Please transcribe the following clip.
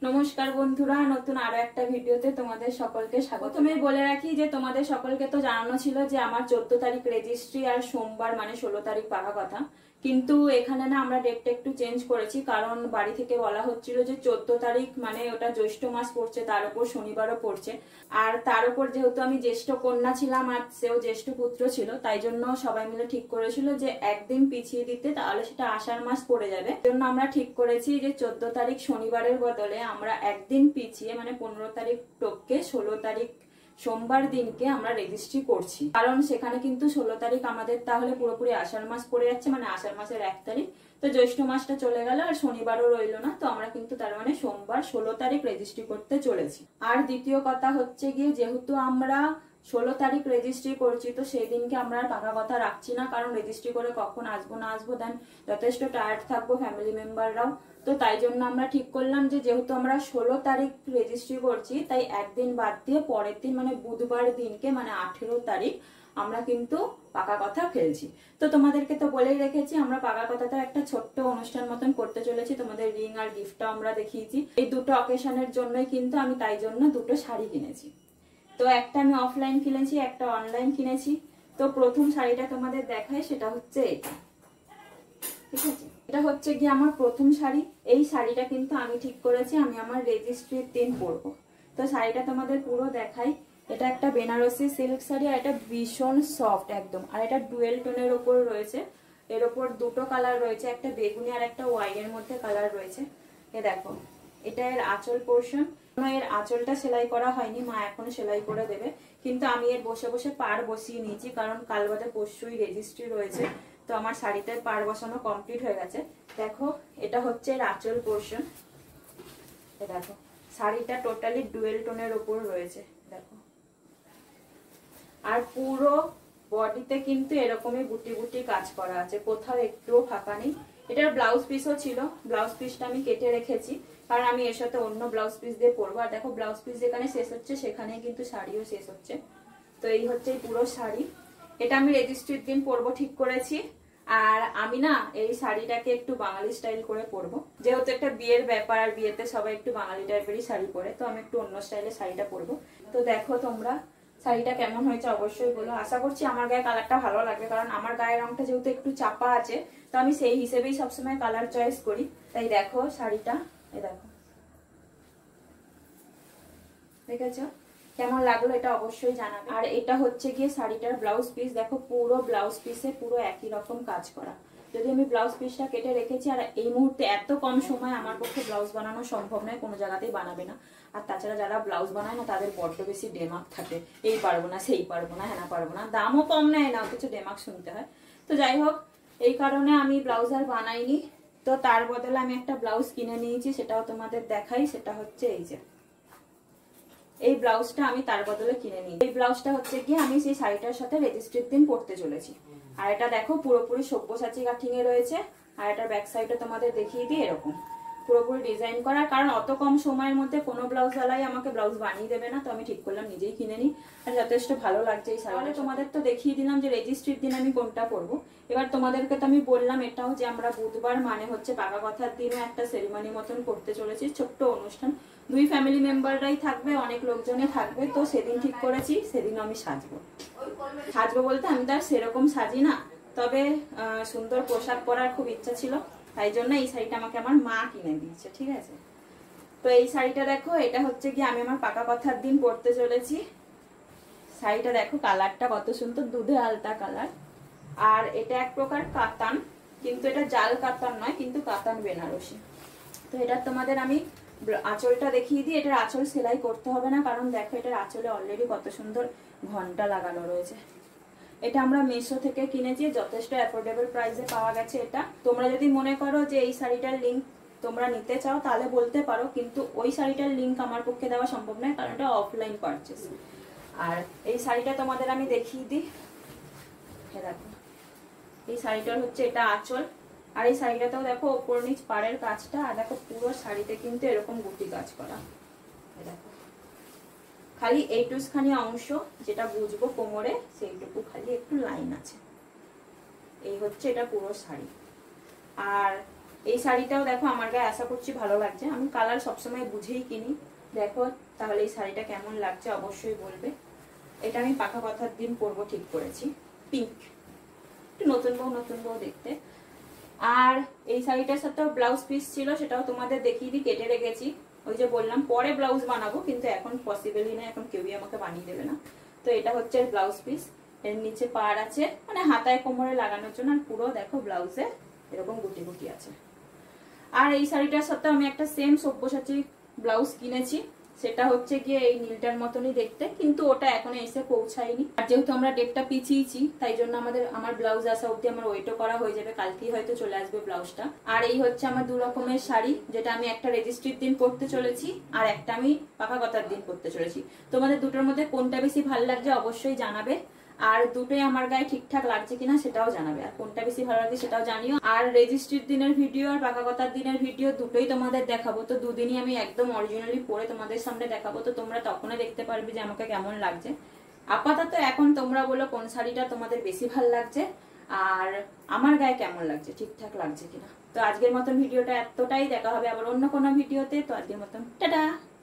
নমস্কার বন্ধুরা, নতুন আরো একটা ভিডিওতে তোমাদের সকলকে স্বাগত। প্রথমেই বলে রাখি যে তোমাদের সকলকে তো জানানো ছিল যে আমার 14 তারিখ রেজিস্ট্রি আর সোমবার মানে 16 তারিখ পাকা কথা, কিন্তু এখানে না আমরা ডেটটা একটু চেঞ্জ করেছি। কারণ বাড়ি থেকে বলা হচ্ছিল যে 14 তারিখ মানে ওটা জ্যৈষ্ঠ মাস পড়ছে, তার উপর শনিবারও পড়ছে, আর তার উপর যেহেতু আমি জ্যেষ্ঠ কন্যা ছিলাম আর সেও জ্যেষ্ঠ পুত্র ছিল, তাই জন্য সবাই মিলে ঠিক করেছিল যে একদিন পিছিয়ে দিতে, তাহলে সেটা আষাঢ় মাস পড়ে যাবে। জন্য আমরা ঠিক করেছি যে 14 তারিখ শনিবারের বদলে আমরা একদিন পিছিয়ে মানে 15 তারিখ টপকে 16 তারিখ সোমবার দিনকে আমরা রেজিস্ট্রি করছি। কারণ সেখানে কিন্তু 16 তারিখ আমাদের তাহলে পুরোপুরি আষাঢ় মাস পড়ে যাচ্ছে, মানে আষাঢ় মাসের 1 তারিখ। তো জ্যৈষ্ঠ মাসটা চলে গেল আর শনিবারও রইলো না, তো আমরা কিন্তু তার মানে সোমবার 16 তারিখ রেজিস্ট্রি করতে চলেছি। আর দ্বিতীয় কথা হচ্ছে গিয়ে, যেহেতু আমরা 16 তারিখ রেজিস্ট্রি করছি, তো সেই দিনকে আমরা আর পাকা কথা রাখছি না। কারণ রেজিস্ট্রি করে কখন আসবো না আসবো, দেন যথেষ্ট টায়ার্ড থাকবো ফ্যামিলি মেম্বাররাও। তো তাই জন্য আমরা ঠিক করলাম যে যেহেতু আমরা 16 তারিখ রেজিস্ট্রি করছি, তাই একদিন বাদ দিয়ে পরের দিন মানে বুধবার দিনকে মানে 18 তারিখ আমরা কিন্তু পাকা কথা ফেলছি। তো তোমাদেরকে তো বলেই রেখেছি, আমরা পাকা কথাতে একটা ছোট্ট অনুষ্ঠান মতন করতে চলেছি। তোমাদের রিং আর গিফটটা আমরা দেখিয়েছি। এই দুটো অকেশনের জন্যই কিন্তু আমি তাই জন্য দুটো শাড়ি কিনেছি। তো একটা আমি অফলাইন কিনেছি, একটা অনলাইন কিনেছি। তো প্রথম শাড়িটা তোমাদের দেখাই, সেটা হচ্ছে এটা। ঠিক আছে, এটা হচ্ছে গিয়ে আমার প্রথম শাড়ি। এই শাড়িটা কিন্তু আমি ঠিক করেছি আমি আমার রেজিস্ট্রির দিন পরবো। তো শাড়িটা তোমাদের পুরো দেখাই। এটা একটা বেনারসি সিল্ক শাড়ি, আর এটা ভীষণ সফট একদম, আর এটা ডুয়েল টোনের ওপর রয়েছে। এর ওপর দুটো কালার রয়েছে, একটা বেগুনি আর একটা ওয়াইনের মধ্যে কালার রয়েছে। এ দেখো, এটা এর আঁচল পোর্শন। এর আঁচলটা সেলাই করা হয়নি, মা এখন সেলাই করে দেবে। কিন্তু আমি এর বসে বসে পাড় বসিয়ে নিয়েছি, কারণ কাল বাদে পরশুই রেজিস্ট্রি রয়েছে। তো আমার শাড়িতে পাড় বসানো কমপ্লিট হয়ে গেছে। দেখো, এটা হচ্ছে এর আঁচল পোর্শন। দেখো, শাড়িটা টোটালি ডুয়েল টোনের ওপর রয়েছে। দেখো, আর পুরো বডিতে কিন্তু এরকমই বুটি বুটি কাজ করা আছে, কোথাও একটুও ফাঁকা নেই। এটার ব্লাউজ পিসও ছিল, ব্লাউজ পিসটা আমি কেটে রেখেছি, কারণ আমি এর সাথে অন্য ব্লাউজ পিস দিয়ে পরবো। আর দেখো, ব্লাউজ পিস যেখানে শেষ হচ্ছে সেখানে কিন্তু শাড়িও শেষ হচ্ছে। তো এই হচ্ছে পুরো শাড়ি। এটা আমি রেজিস্ট্রির দিন পরবো ঠিক করেছি। আর আমি না এই শাড়িটাকে একটু বাঙালি স্টাইল করে পরবো, যেহেতু একটা বিয়ের ব্যাপার, আর বিয়েতে সবাই একটু বাঙালি টাইপেরই শাড়ি পরে, তো আমি একটু অন্য স্টাইলে শাড়িটা পরবো। তো দেখো তোমরা শাড়িটা কেমন হয়েছে অবশ্যই বলো। আশা করছি আমার গায়ে কালারটা ভালো লাগবে, কারণ আমার গায়ের রংটা যেহেতু একটু চাপা আছে, তো আমি সেই হিসেবেই সবসময় কালার চয়েস করি। তাই দেখো শাড়িটা, এই দেখো, দেখেছো কেমন লাগলো এটা অবশ্যই জানাবে। আর এটা হচ্ছে গিয়ে শাড়িটার ব্লাউজ পিস। দেখো, পুরো ব্লাউজ পিসে পুরো একই রকম কাজ করা। যদি আমি ব্লাউজ পিসটা কেটে রেখেছি, আর এই মুহূর্তে এত কম সময় আমার পক্ষে ব্লাউজ বানানো সম্ভব নয়, কোনো জায়গাতেই বানাবে না। আর তাছাড়া যারা ব্লাউজ বানায় না, তাদের বড্ড বেশি ডেমাক থাকে, এই পারবো না সেই পারবো না হ্যাঁ পারবো না, দামও কম নেয় না, কিছু ডেমাক শুনতে হয়। তো যাই হোক, এই কারণে আমি ব্লাউজ আর বানাইনি। তো তার বদলে আমি একটা ব্লাউজ কিনে নিয়েছি, সেটাও তোমাদের দেখাই। সেটা হচ্ছে এই যে এই ব্লাউজটা আমি তার বদলে কিনে নিই। এই ব্লাউজটা হচ্ছে গিয়ে আমি সেই শাড়িটার সাথে রেজিস্ট্রির দিন পরতে চলেছি। আর এটা দেখো, পুরোপুরি সব্যসাচী কাটিং এ রয়েছে। আর এটা ব্যাক সাইডে তোমাদের দেখিয়ে দিই, এরকম পুরোপুরি ডিজাইন করা। কারণ অত কম সময়ের মধ্যে কোনো ব্লাউজ ওয়ালাই আমাকে ব্লাউজ বানিয়ে দেবে না, তো আমি ঠিক করলাম নিজেই কিনে নিই। আর যথেষ্ট ভালো লাগছে এই শাড়িটা। তোমাদের তো দেখিয়ে দিলাম যে রেজিস্ট্রির দিন আমি কোনটা পরবো। এবার তোমাদেরকে তো আমি বললাম এটাও যে আমরা বুধবার মানে হচ্ছে পাকা কথার দিনও একটা সেরিমনি মতন করতে চলেছি, ছোট্ট অনুষ্ঠান। দুই ফ্যামিলি মেম্বাররাই থাকবে, অনেক লোকজনে থাকবে। তো সেদিন ঠিক করেছি সেদিন আমি সাজবো। সাজবো বলতে আমি তো আর সেরকম সাজি না, তবে সুন্দর পোশাক পরার খুব ইচ্ছা ছিল, তাই জন্য এই শাড়িটা আমাকে আমার মা কিনে দিয়েছে। ঠিক আছে, তো এই শাড়িটা দেখো, এটা হচ্ছে কি আমি আমার পাকা কথার দিন পরতে চলেছি। শাড়িটা দেখো, কালারটা কত সুন্দর, দুধে আলতা কালার। আর এটা এক প্রকার কাতান, কিন্তু এটা জাল কাতান নয়, কিন্তু কাতান বেনারসি। তো এটা তোমাদের আমি আঁচলটা দেখিয়ে দিই। এটার আঁচল সেলাই করতে হবে না, কারণ দেখো এটার আঁচলে অলরেডি কত সুন্দর ঘন্টা লাগানো রয়েছে। এটা আমরা মিশো থেকে কিনেছি, যথেষ্ট অ্যাফোর্ডেবল প্রাইসে পাওয়া গেছে এটা। তোমরা যদি মনে করো যে এই শাড়িটার লিঙ্ক তোমরা নিতে চাও, তাহলে বলতে পারো, কিন্তু ওই শাড়িটার লিঙ্ক আমার পক্ষে দেওয়া সম্ভব নয়, কারণ এটা অফলাইন পারচেস। আর এই শাড়িটা তোমাদের আমি দেখিয়ে দিই। দেখো, এই শাড়িটার হচ্ছে এটা আঁচল। আর এই শাড়িটাতেও দেখো ওপর নিচ পাড়ের কাজটা, আর দেখো পুরো শাড়িতে কিন্তু এরকম গুটি কাজ করা। দেখো, খালি এইটুখানি অংশ যেটা বুঝবো কোমরে, সেইটুকু খালি একটু লাইন আছে। এই হচ্ছে এটা পুরো শাড়ি। আর এই শাড়িটাও দেখো আমার গায়ে আশা করছি ভালো লাগছে। আমি কালার সবসময় বুঝেই কিনি। দেখো তাহলে এই শাড়িটা কেমন লাগছে অবশ্যই বলবে। এটা আমি পাকা কথার দিন পরবো ঠিক করেছি, পিঙ্ক, একটু নতুন বউ দেখতে। আর এই শাড়িটার সাথে ব্লাউজ পিস ছিল, সেটাও তোমাদের দেখিয়ে দিই, কেটে রেখেছি। ওই যে বললাম পরে ব্লাউজ বানাবো, কিন্তু এখন পসিবলই না, এখন কেউই আমাকে বানিয়ে দেবে না। তো এটা হচ্ছে ব্লাউজ পিস, এর নিচে পাড় আছে মানে হাতায় কোমরে লাগানোর জন্য, আর পুরো দেখো ব্লাউজে এরকম গুটি গুটি আছে। আর এই শাড়িটার সাথে আমি একটা সেম সব্যসাচী ব্লাউজ কিনেছি, সেটা হচ্ছে গিয়ে এই নীলটার মতনই দেখতে, কিন্তু ওটা এখনো এসে পৌঁছায়নি। আর যেহেতু আমরা ডেটটা পিছিয়েছি, তাই জন্য আমার ব্লাউজ আসা অব্দি আমার ওয়েটও করা হয়ে যাবে, কালকেই হয়তো চলে আসবে ব্লাউজটা। আর এই হচ্ছে আমার 2 রকমের শাড়ি, যেটা আমি একটা রেজিস্ট্রির দিন পরতে চলেছি, আর একটা আমি পাকা কথার দিন পরতে চলেছি। তোমাদের দুটোর মধ্যে কোনটা বেশি ভালো লাগছে অবশ্যই জানাবে, আর দুটোই আমার গায়ে ঠিকঠাক লাগছে কিনা সেটাও জানাবে, আর কোনটা বেশি ভালো লাগছে সেটাও জানিও। আর রেজিস্ট্রির দিনের ভিডিও আর পাকা কথার দিনের ভিডিও দুটোই তোমাদের দেখাবো, তো দুদিনই আমি একদম অরিজিনালি পরে তোমাদের সামনে দেখাবো, তো তোমরা তখনই দেখতে পারবে যে আমাকে কেমন লাগছে। আপাতত এখন তোমরা বলো কোন শাড়িটা তোমাদের বেশি ভালো লাগছে আর আমার গায়ে কেমন লাগছে, ঠিকঠাক লাগছে কিনা। তো আজকের মতন ভিডিওটা এতটাই, দেখা হবে আবার অন্য কোনো ভিডিওতে। তো আজকের মতন টাটা।